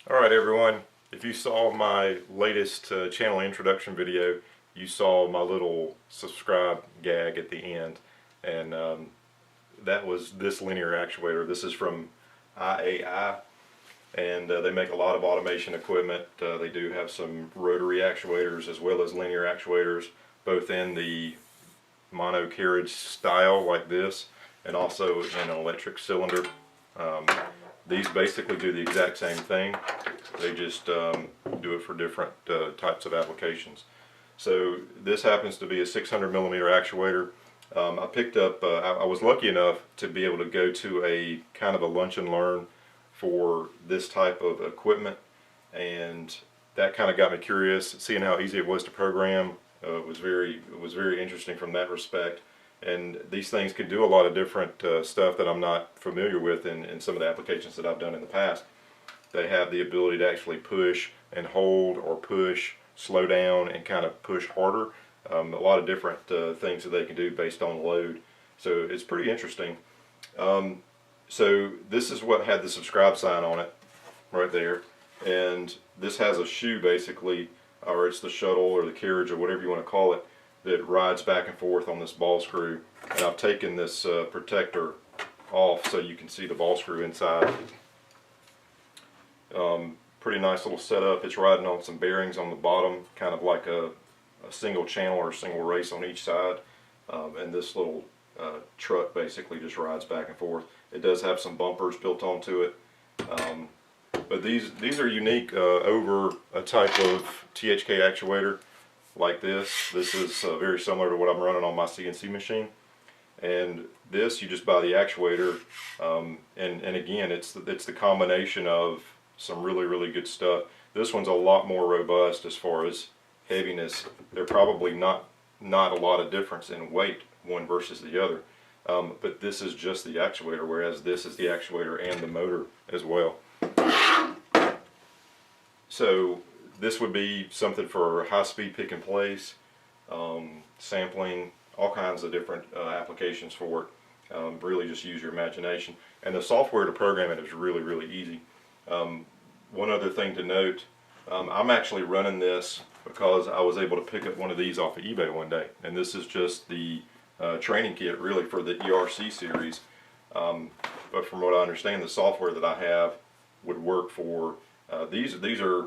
Alright everyone, if you saw my latest channel introduction video, you saw my little subscribe gag at the end, and that was this linear actuator. This is from IAI, and they make a lot of automation equipment. They do have some rotary actuators as well as linear actuators, both in the mono carriage style like this and also in an electric cylinder. These basically do the exact same thing. They just do it for different types of applications. So this happens to be a 600 millimeter actuator. I picked up, I was lucky enough to be able to go to a kind of a lunch and learn for this type of equipment, and that kind of got me curious. Seeing how easy it was to program was very interesting from that respect. And these things can do a lot of different stuff that I'm not familiar with in some of the applications that I've done in the past. They have the ability to actually push and hold, or push, slow down, and kind of push harder. A lot of different things that they can do based on load. So it's pretty interesting. So this is what had the subscribe sign on it right there. And this has a shoe basically, or it's the shuttle or the carriage or whatever you want to call it, that rides back and forth on this ball screw. And I've taken this protector off so you can see the ball screw inside. Pretty nice little setup. It's riding on some bearings on the bottom, kind of like a single channel or a single race on each side. And this little truck basically just rides back and forth. It does have some bumpers built onto it. But these are unique over a type of THK actuator like this. This is very similar to what I'm running on my CNC machine. And this, you just buy the actuator, and again, it's the combination of some really good stuff. This one's a lot more robust as far as heaviness. They're probably not a lot of difference in weight one versus the other. But this is just the actuator, whereas this is the actuator and the motor as well. So this would be something for high-speed pick and place, sampling, all kinds of different applications for it. Really just use your imagination. And the software to program it is really easy. One other thing to note, I'm actually running this because I was able to pick up one of these off of eBay one day. And this is just the training kit really for the ERC series. But from what I understand, the software that I have would work for these are,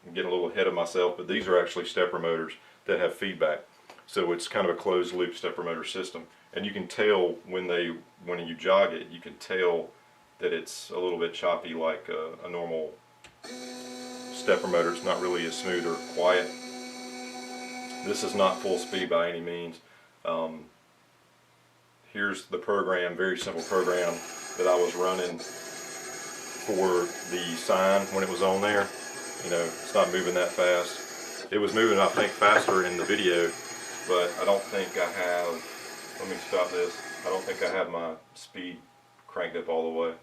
I'm getting a little ahead of myself, but these are actually stepper motors that have feedback. So it's kind of a closed loop stepper motor system. And you can tell when you jog it, you can tell that it's a little bit choppy like a normal stepper motor. It's not really as smooth or quiet. This is not full speed by any means. Here's the program, very simple program that I was running for the sign when it was on there. You know, it's not moving that fast. It was moving, I think, faster in the video, but I don't think I have, let me stop this, I don't think I have my speed cranked up all the way.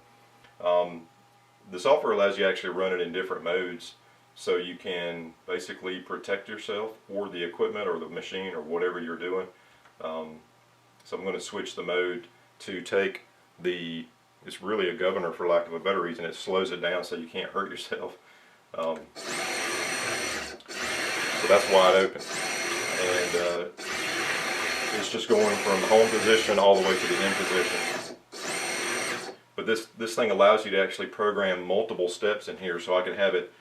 The software allows you to actually run it in different modes, so you can basically protect yourself or the equipment or the machine or whatever you're doing. So I'm going to switch the mode to take the, it's really a governor for lack of a better reason. It slows it down so you can't hurt yourself. So that's wide open. And it's just going from home position all the way to the end position. But this thing allows you to actually program multiple steps in here. So I could have it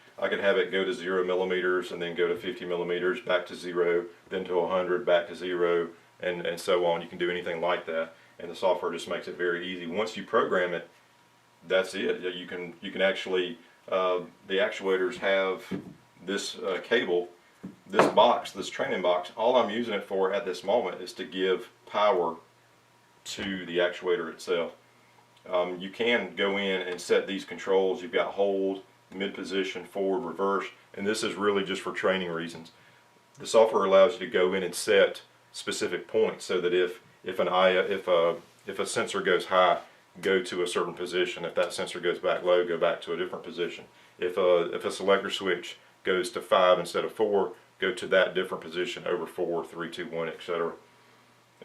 go to 0 millimeters and then go to 50 millimeters, back to 0, then to 100, back to 0, and so on. You can do anything like that. And the software just makes it very easy. Once you program it, that's it. You can actually, the actuators have this cable, this box, this training box. All I'm using it for at this moment is to give power to the actuator itself. You can go in and set these controls. You've got hold, mid position, forward, reverse, and this is really just for training reasons. The software allows you to go in and set specific points so that if a sensor goes high, go to a certain position. If that sensor goes back low, go back to a different position. If a selector switch goes to 5 instead of 4, go to that different position over 4, 3, 2, 1, etc.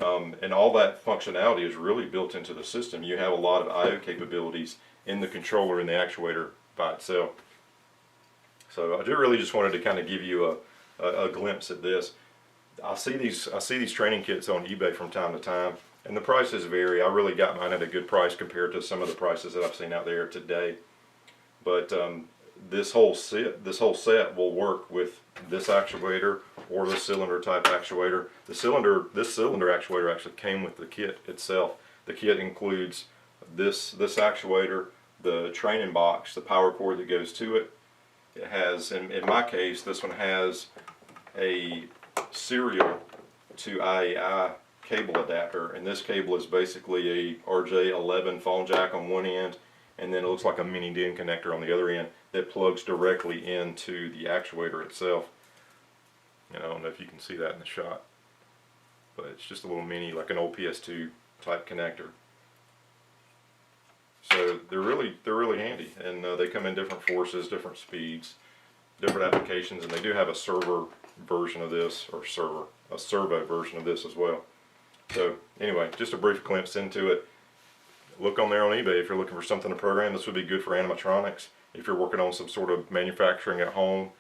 And all that functionality is really built into the system. You have a lot of I/O capabilities in the controller and the actuator by itself. So I really just wanted to kind of give you a glimpse at this. I see these training kits on eBay from time to time, and the prices vary. I really got mine at a good price compared to some of the prices that I've seen out there today. But this whole set will work with this actuator or the cylinder type actuator. This cylinder actuator actually came with the kit itself. The kit includes this actuator, the training box, the power cord that goes to it. It has, in my case, this one has a serial to IAI cable adapter, and this cable is basically a RJ11 phone jack on one end, and then it looks like a mini DIN connector on the other end that plugs directly into the actuator itself. I don't know if you can see that in the shot, but it's just a little mini, like an old PS2 type connector. So they're really handy, and they come in different forces, different speeds, different applications, and they do have a servo version of this as well. So anyway, just a brief glimpse into it. Look on there on eBay if you're looking for something to program. This would be good for animatronics. If you're working on some sort of manufacturing at home,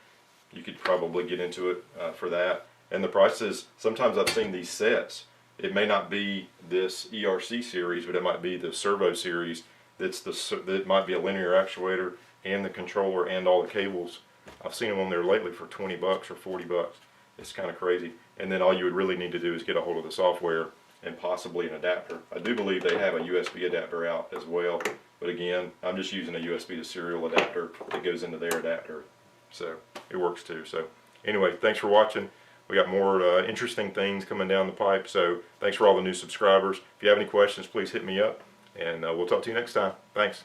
you could probably get into it for that. And the prices, sometimes I've seen these sets. It may not be this ERC series, but it might be the servo series. That might be a linear actuator and the controller and all the cables. I've seen them on there lately for 20 bucks or 40 bucks. It's kind of crazy. And then all you would really need to do is get a hold of the software and possibly an adapter. I do believe they have a USB adapter out as well, but again, I'm just using a USB to serial adapter that goes into their adapter, so it works too. So anyway, thanks for watching. We got more interesting things coming down the pipe, so thanks for all the new subscribers. If you have any questions, please hit me up, and we'll talk to you next time. Thanks.